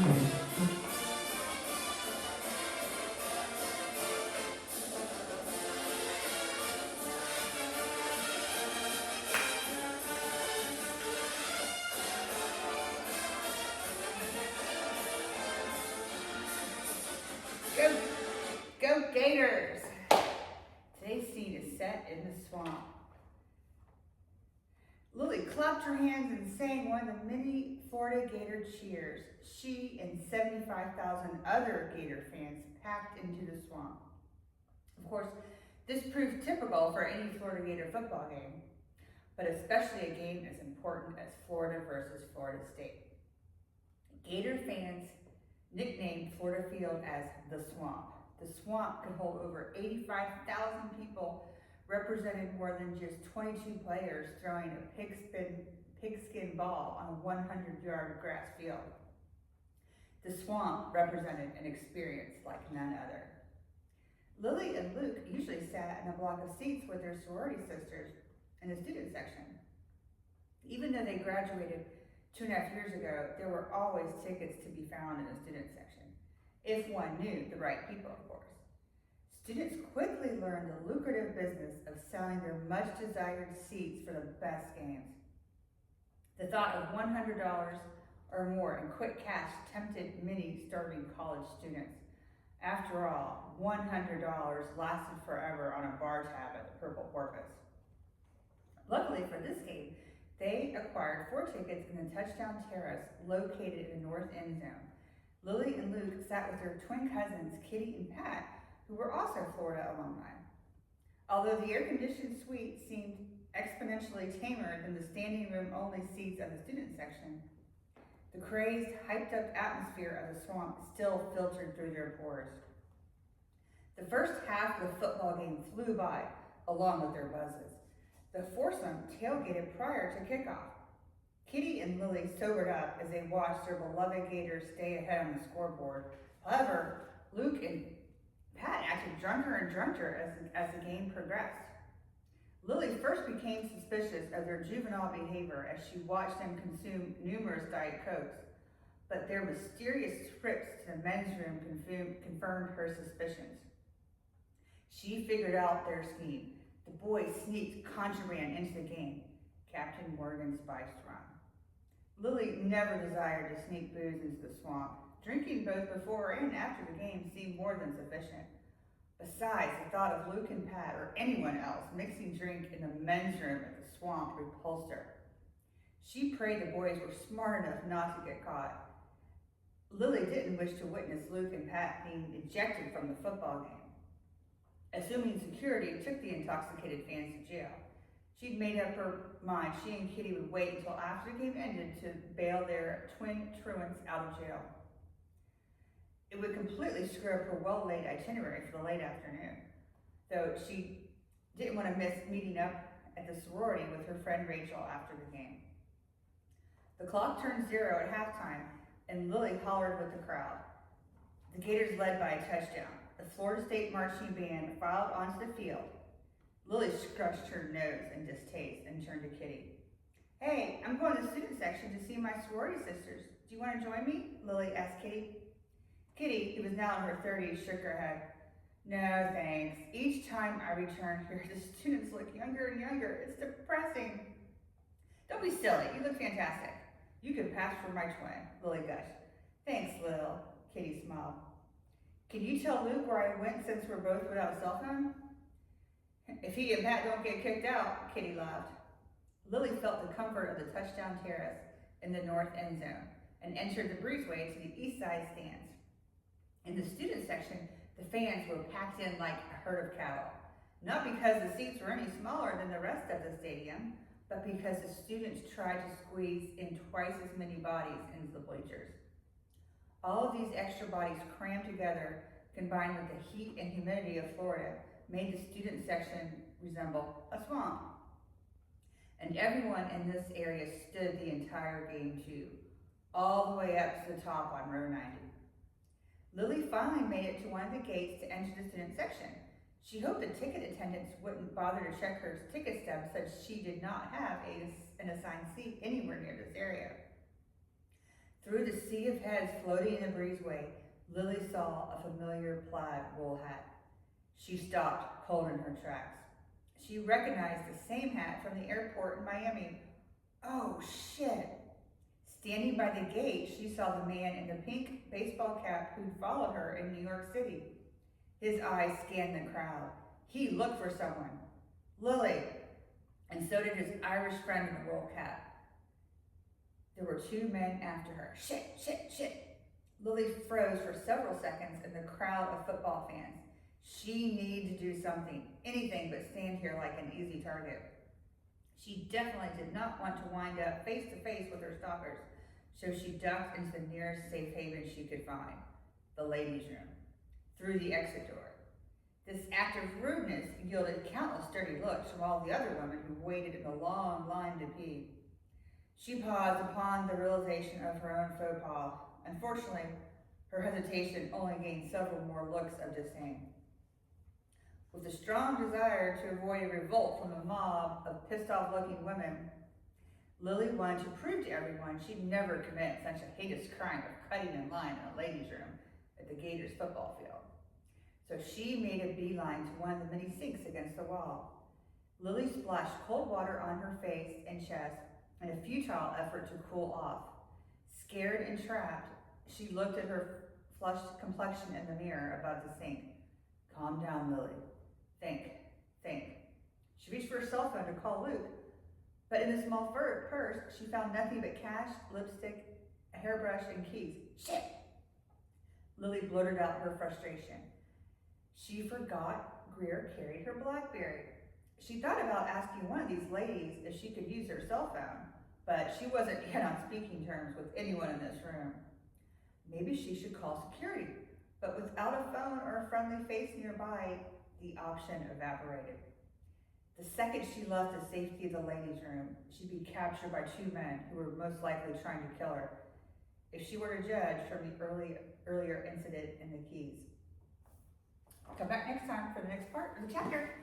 Go, go Gators! Today's scene is set in the swamp. Lilly clapped her hands and sang one of the many Florida Gator cheers. She and 75,000 other Gator fans packed into the swamp. Of course, this proved typical for any Florida Gator football game, but especially a game as important as Florida versus Florida State. Gator fans nicknamed Florida Field as the Swamp. The Swamp could hold over 85,000 people, represented more than just 22 players throwing a pigskin ball on a 100-yard grass field. The Swamp represented an experience like none other. Lilly and Luke usually sat in a block of seats with their sorority sisters in the student section. Even though they graduated 2.5 years ago, there were always tickets to be found in the student section, if one knew the right people, of course. Students quickly learned the lucrative business of selling their much-desired seats for the best games. The thought of $100 or more in quick cash tempted many starving college students. After all, $100 lasted forever on a bar tab at the Purple Porpoise. Luckily for this game, they acquired 4 tickets in the touchdown terrace located in the north end zone. Lilly and Luke sat with their twin cousins, Kitty and Pat, who were also Florida alumni. Although the air-conditioned suite seemed exponentially tamer than the standing room only seats of the student section, the crazed, hyped-up atmosphere of the swamp still filtered through their pores. The first half of the football game flew by, along with their buzzes. The foursome tailgated prior to kickoff. Kitty and Lilly sobered up as they watched their beloved Gators stay ahead on the scoreboard. However, Luke and Pat acted drunker and drunker as the game progressed. Lilly first became suspicious of their juvenile behavior as she watched them consume numerous Diet Cokes, but their mysterious trips to the men's room confirmed her suspicions. She figured out their scheme. The boys sneaked contraband into the game, Captain Morgan's spiced rum. Lilly never desired to sneak booze into the swamp. Drinking both before and after the game seemed more than sufficient. Besides, the thought of Luke and Pat or anyone else mixing drink in the men's room at the swamp repulsed her. She prayed the boys were smart enough not to get caught. Lilly didn't wish to witness Luke and Pat being ejected from the football game. Assuming security took the intoxicated fans to jail, she'd made up her mind she and Kitty would wait until after the game ended to bail their twin truants out of jail. It would completely screw up her well-laid itinerary for the late afternoon, though she didn't want to miss meeting up at the sorority with her friend Rachel after the game. The clock turned 0 at halftime, and Lilly hollered with the crowd. The Gators led by a touchdown. The Florida State marching band filed onto the field. Lilly scratched her nose in distaste and turned to Kitty. "Hey, I'm going to the student section to see my sorority sisters. Do you want to join me?" Lilly asked Kitty. Kitty, who was now in her 30s, shook her head. "No, thanks. Each time I return here, the students look younger and younger. It's depressing." "Don't be silly. You look fantastic. You could pass for my twin," Lilly gushed. "Thanks, Lil," Kitty smiled. "Can you tell Luke where I went since we're both without a cell phone?" "If he and Pat don't get kicked out," Kitty laughed. Lilly felt the comfort of the touchdown terrace in the north end zone and entered the breezeway to the east side stands. In the student section, the fans were packed in like a herd of cattle, not because the seats were any smaller than the rest of the stadium, but because the students tried to squeeze in twice as many bodies into the bleachers. All of these extra bodies crammed together, combined with the heat and humidity of Florida, made the student section resemble a swamp. And everyone in this area stood the entire game too, all the way up to the top on row 90. Lilly finally made it to one of the gates to enter the student section. She hoped the ticket attendants wouldn't bother to check her ticket stub since she did not have an assigned seat anywhere near this area. Through the sea of heads floating in the breezeway, Lilly saw a familiar plaid wool hat. She stopped, cold in her tracks. She recognized the same hat from the airport in Miami. Oh, shit. Standing by the gate, she saw the man in the pink baseball cap who'd followed her in New York City. His eyes scanned the crowd. He looked for someone. Lilly. And so did his Irish friend in the wool cap. There were two men after her. Shit, shit, shit. Lilly froze for several seconds in the crowd of football fans. She needed to do something, anything but stand here like an easy target. She definitely did not want to wind up face to face with her stalkers, so she ducked into the nearest safe haven she could find, the ladies' room, through the exit door. This act of rudeness yielded countless dirty looks from all the other women who waited in the long line to pee. She paused upon the realization of her own faux pas. Unfortunately, her hesitation only gained several more looks of disdain. With a strong desire to avoid a revolt from a mob of pissed-off-looking women, Lilly wanted to prove to everyone she'd never commit such a heinous crime of cutting in line in a ladies' room at the Gators football field. So she made a beeline to one of the many sinks against the wall. Lilly splashed cold water on her face and chest in a futile effort to cool off. Scared and trapped, she looked at her flushed complexion in the mirror above the sink. Calm down, Lilly. Think. She reached for her cell phone to call Luke, but in the small purse, she found nothing but cash, lipstick, a hairbrush, and keys. Shit! Lilly blurted out her frustration. She forgot Grier carried her BlackBerry. She thought about asking one of these ladies if she could use her cell phone, but she wasn't yet on speaking terms with anyone in this room. Maybe she should call security, but without a phone or a friendly face nearby, the option evaporated. The second she left the safety of the ladies' room, she'd be captured by two men who were most likely trying to kill her, if she were to judge from the earlier incident in the Keys. Come back next time for the next part of the chapter.